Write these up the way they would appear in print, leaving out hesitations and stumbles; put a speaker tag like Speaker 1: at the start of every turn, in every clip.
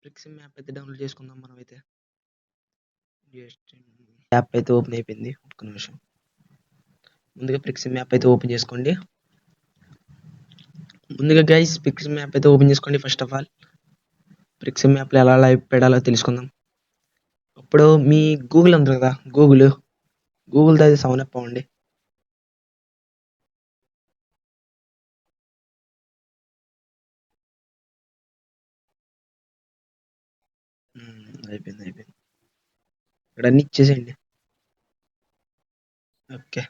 Speaker 1: ప్రిక్సిమ్ app అయితే download చేసుకుందాం మనమైతే. యాప్ అయితే ఓపెన్ అయిపోయింది. ఒక్క నిమిషం. ముందుగా ప్రిక్సిమ్ యాప్ అయితే ఓపెన్ చేసుకోండి. ముందుగా గైస్ ప్రిక్సిమ్ యాప్ అయితే ఓపెన్ చేసుకోండి. ఫస్ట్ ఆఫ్ ఆల్ ప్రిక్సిమ్ యాప్లో ఎలా లైవ్ పెడాలో తెలుసుకుందాం. ఇప్పుడు మీ గూగుల్ ఉంది కదా, గూగుల్తో అయితే సౌన్ అప్ అవ్వండి. అయిపోయింది. ఇక్కడ అన్ని ఇచ్చేసేయండి. ఓకే,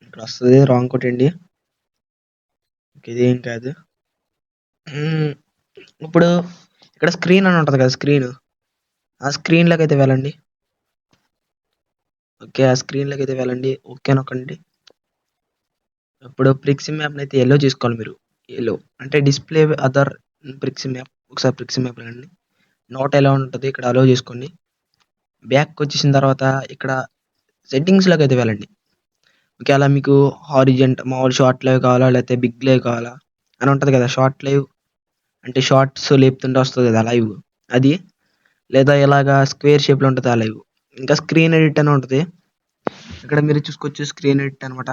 Speaker 1: ఇక్కడ వస్తుంది రాంగ్ కొట్టండి. ఇదేం కాదు. ఇప్పుడు ఇక్కడ స్క్రీన్ అని ఉంటుంది కదా, ఆ స్క్రీన్లోకి అయితే వెళ్ళండి. ఓకే, ఆ స్క్రీన్లోకి అయితే వెళ్ళండి. ఓకే నొక్కండి. ఇప్పుడు ప్రిక్సిమ్ యాప్ని అయితే ఎల్లో చేసుకోవాలి మీరు. ఎల్లో అంటే డిస్ప్లే అదర్ ప్రిక్సిమ్ యాప్. ఒకసారి ప్రిక్సిమ్ యాప్ రండి. నోట్ ఎలా ఉంటుంది ఇక్కడ అలో చేసుకోండి. బ్యాక్ వచ్చేసిన తర్వాత ఇక్కడ సెట్టింగ్స్లోకి అయితే వెళ్ళండి. ఓకే, అలా మీకు హారిజెంట్ మామూలు షార్ట్ లైవ్ కావాలా లేకపోతే బిగ్ లైవ్ కావాలా అని ఉంటుంది కదా. షార్ట్ లైవ్ అంటే షార్ట్స్ లేపుతుంటే వస్తుంది కదా లైవ్, అది. లేదా ఇలాగా స్క్వేర్ షేప్లో ఉంటుంది ఆ లైవ్. ఇంకా స్క్రీన్ ఎడిట్ అని ఉంటుంది. ఇక్కడ మీరు చూసుకోవచ్చు స్క్రీన్ ఎడిట్ అనమాట.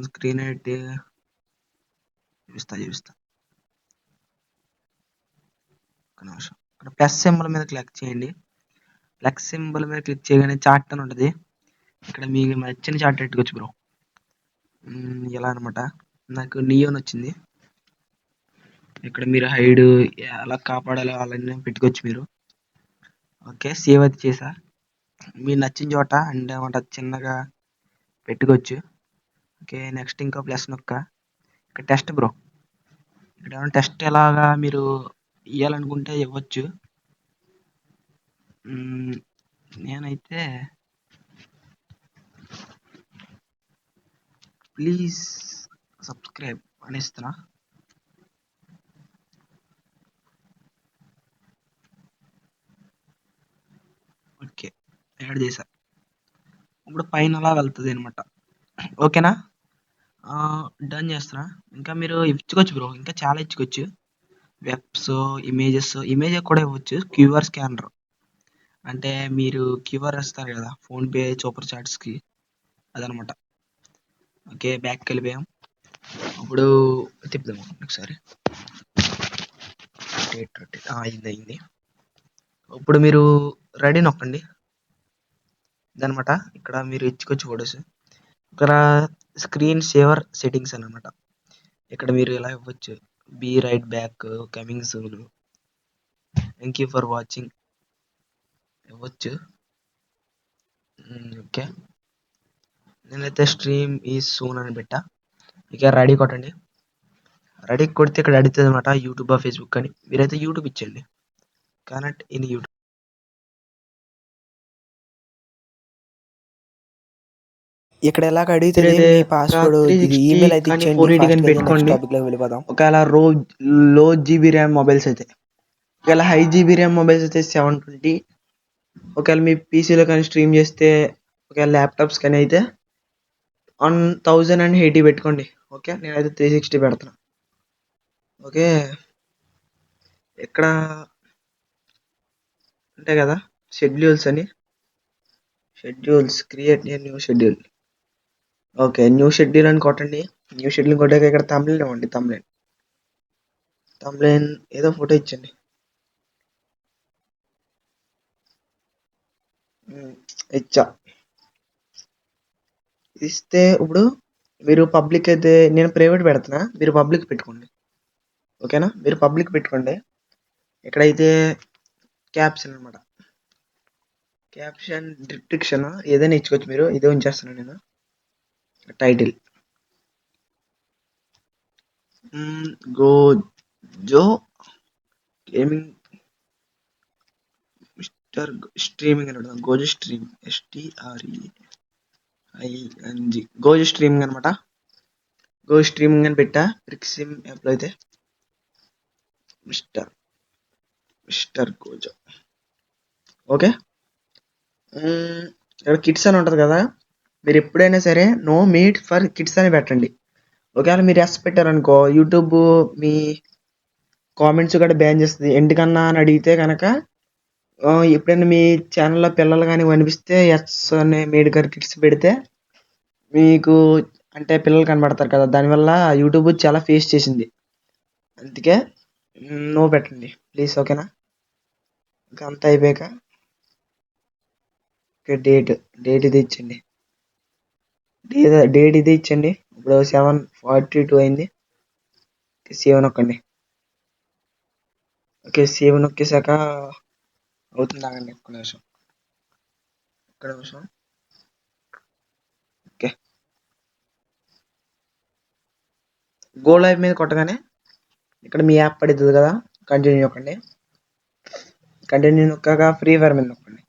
Speaker 1: స్క్రీన్ ఎడిట్ చూపిస్తా. ఒక నిమిషం. ఇక్కడ ప్లస్ సింబల్ మీద క్లిక్ చేయండి. ప్లస్ సింబల్ మీద క్లిక్ చేయగానే చార్ట్ అని ఉంటుంది. ఇక్కడ మీకు నచ్చిన చార్ట్ పెట్టుకోవచ్చు బ్రో. ఎలా అనమాట, నాకు నియోన్ వచ్చింది. ఇక్కడ మీరు హైడ్ ఎలా కాపాడాలో అలానే పెట్టుకోవచ్చు మీరు. ఓకే, సేవ్ అయితే చేసా. మీరు నచ్చిన చోట అంటే అన్నమాట చిన్నగా పెట్టుకోవచ్చు. ఓకే, నెక్స్ట్ ఇంకో ప్లస్ నొక్క. ఇక్కడ టెస్ట్ బ్రో. ఇక్కడ ఏమైనా టెస్ట్ ఎలాగా మీరు ఇవ్వాలనుకుంటే ఇవ్వచ్చు. నేనైతే ప్లీజ్ సబ్స్క్రైబ్ అని ఇస్తున్నా. ఓకే, యాడ్ చేసా. ఇప్పుడు పైన అలా వెళ్తుంది అనమాట. ఓకేనా, డన్ చేస్తున్నా. ఇంకా మీరు ఇచ్చుకోవచ్చు బ్రో, ఇంకా చాలా ఇచ్చుకోవచ్చు. వెబ్స్, ఇమేజెస్ కూడా ఇవ్వచ్చు. క్యూఆర్ స్కానర్ అంటే మీరు క్యూఆర్ ఇస్తారు కదా ఫోన్పే సూపర్ చాట్స్కి, అదనమాట. ఓకే, బ్యాక్కి వెళ్ళిపోయాం. ఇప్పుడు తిప్పుదాం ఒకసారి. అయింది. ఇప్పుడు మీరు రెడీ నొక్కండి. ఇదనమాట, ఇక్కడ మీరు ఇచ్చుకోవచ్చు ఫోటోస్. ఇక్కడ స్క్రీన్ సేవర్ సెట్టింగ్స్ అన్నమాట. ఇక్కడ మీరు ఎలా ఇవ్వచ్చు, be right back, coming soon, thank you for watching ఇవ్వచ్చు. ఓకే, నేనైతే స్ట్రీమ్ ఈ సూన్ అని పెట్టా. ఇక రెడీ కొట్టండి. రెడీ కొడితే ఇక్కడ అడుగుతుంది అనమాట యూట్యూబ్ ఫేస్బుక్ అని. మీరైతే యూట్యూబ్ ఇచ్చండి. Connect in YouTube.
Speaker 2: ఇక్కడ ఎలాగ అడిగితే మీ పాస్వర్డ్ ఇది ఈమెయిల్ అయితే ఇచ్చేయండి.
Speaker 1: 480 కానీ పెట్టుకోండి.
Speaker 2: టాపిక్ లో వెళ్ళిపోదాం.
Speaker 1: ఒకవేళ లో జీబీ ర్యామ్ మొబైల్స్ అయితే, ఒకవేళ హై జీబీ ర్యామ్ మొబైల్స్ అయితే 720. ఒకవేళ మీ పీసీలో కానీ స్ట్రీమ్ చేస్తే, ఒకవేళ ల్యాప్టాప్స్ కానీ అయితే 1080 పెట్టుకోండి. ఓకే, నేనైతే 360 పెడతాను. ఓకే, ఇక్కడ ఉంటాయి కదా schedules create new schedule. Okay, new schedule అని కొట్టండి. న్యూ షెడ్యూల్ కొట్టాక ఇక్కడ తమ్లైన్ ఇవ్వండి. తమ్లైన్ ఏదో ఫోటో ఇచ్చండి. ఇచ్చా. ఇస్తే ఇప్పుడు మీరు పబ్లిక్ అయితే, నేను ప్రైవేట్ పెడుతున్నా, మీరు పబ్లిక్ పెట్టుకోండి. ఓకేనా, మీరు పబ్లిక్ పెట్టుకోండి. ఇక్కడైతే క్యాప్షన్ అనమాట, క్యాప్షన్ డిస్క్రిప్షన్ ఏదైనా ఇచ్చుకోవచ్చు మీరు. ఇదే ఉంచేస్తున్నాను నేను. Title Gozo gaming mister streaming అని పెడతాం. Gozo stream STREING Gozo streaming అనమాట. గో స్ట్రీమింగ్ అని పెట్టా. ప్రిక్సిమ్ యాప్లో అయితే మిస్టర్ గోజో. ఓకే, ఇక్కడ కిడ్స్ అని ఉంటుంది కదా, మీరు ఎప్పుడైనా సరే నో మీట్ ఫర్ కిడ్స్ అని పెట్టండి. ఒకవేళ మీరు ఎస్ పెట్టారనుకో యూట్యూబ్ మీ కామెంట్స్ కూడా బ్యాన్ చేస్తుంది. ఎందుకన్నా అని అడిగితే కనుక ఎప్పుడైనా మీ ఛానల్లో పిల్లలు కానీ కనిపిస్తే ఎస్ అనే మేడ్కర్ కిడ్స్ పెడితే మీకు అంటే పిల్లలు కనబడతారు కదా, దానివల్ల యూట్యూబ్ చాలా ఫేస్ చేసింది. అందుకే నో పెట్టండి ప్లీజ్, ఓకేనా. ఇంకా అంతా అయిపోయాక డేట్ ఇది ఇచ్చండి. డేట్ ఇది ఇచ్చండి. ఇప్పుడు 7:42 అయింది. సేవ్ నొక్కండి. ఓకే, సేవ్ నొక్కేసాక అవుతుంది. ఆగండి ఒక్క నిమిషం. ఓకే, గో లైవ్ మీద కొట్టగానే ఇక్కడ మీ యాప్ పడుతుంది కదా, కంటిన్యూ నొక్కండి. కంటిన్యూ నొక్కాక ఫ్రీ ఫైర్ మీద నొక్కండి.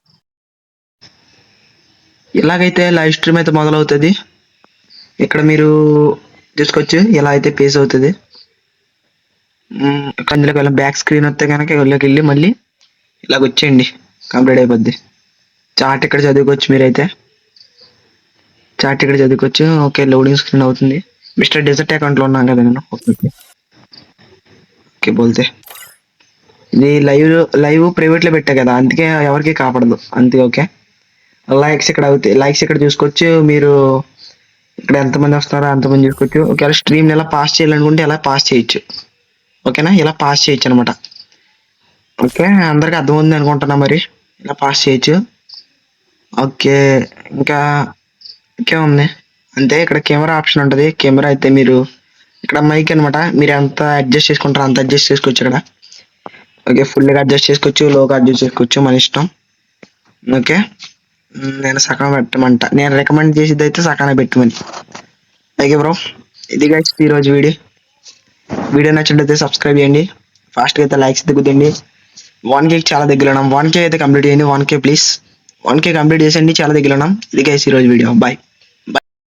Speaker 1: ఇలాగైతే లైవ్ స్ట్రీమ్ అయితే మొదలవుతుంది. ఇక్కడ మీరు తీసుకొచ్చి ఇలా అయితే పేస్ అవుతుంది. అందులోకి వెళ్ళి బ్యాక్ స్క్రీన్ వస్తే కనుక ఇళ్ళకి వెళ్ళి మళ్ళీ ఇలాగ వచ్చేయండి, కంప్లీట్ అయిపోద్ది. చార్ట్ ఇక్కడ చదువుకోవచ్చు మీరైతే. చార్ట్ ఇక్కడ చదువుకోవచ్చు. ఓకే, లోడింగ్ స్క్రీన్ అవుతుంది. మిస్టర్ డెజర్ట్ అకౌంట్లో ఉన్నాం కదా నేను. ఓకే బోల్తే ఇది లైవ్ ప్రైవేట్లో పెట్టా కదా, అందుకే ఎవరికి కాపాడదు అంతే. ఓకే, లైక్స్ ఇక్కడ అవుతాయి. లైక్స్ ఇక్కడ చూసుకోవచ్చు. మీరు ఇక్కడ ఎంతమంది వస్తున్నారో అంతమంది చూసుకోవచ్చు. ఒకవేళ స్ట్రీమ్ని ఎలా పాస్ చేయాలనుకుంటే ఎలా పాస్ చేయొచ్చు. ఓకేనా, ఇలా పాస్ చేయొచ్చు అనమాట. ఓకే, అందరికి అర్థమైంది అనుకుంటున్నా. మరి ఇలా పాస్ చేయొచ్చు. ఓకే, ఇంకా ఇంకేముంది అంటే ఇక్కడ కెమెరా ఆప్షన్ ఉంటుంది. కెమెరా అయితే మీరు ఇక్కడ మైక్ అనమాట, మీరు ఎంత అడ్జస్ట్ చేసుకుంటారో అంత అడ్జస్ట్ చేసుకోవచ్చు ఇక్కడ. ఓకే, ఫుల్గా అడ్జస్ట్ చేసుకోవచ్చు, లోగా అడ్జస్ట్ చేసుకోవచ్చు, మన ఇష్టం. ఓకే, నేను సగం పెట్టమంట. నేను రికమెండ్ చేసేది అయితే సగానే పెట్టమని. ఓకే బ్రో, ఇది గైస్ ఈరోజు వీడియో నచ్చినట్లయితే సబ్స్క్రైబ్ చేయండి. ఫాస్ట్గా అయితే లైక్స్ దిగుతండి. 1K చాలా దగ్గర ఉన్నాం. 1K అయితే కంప్లీట్ చేయండి. 1K ప్లీజ్, 1K కంప్లీట్ చేసేయండి. చాలా దగ్గర ఉన్నాం. ఇది గైస్ ఈరోజు వీడియో. బాయ్.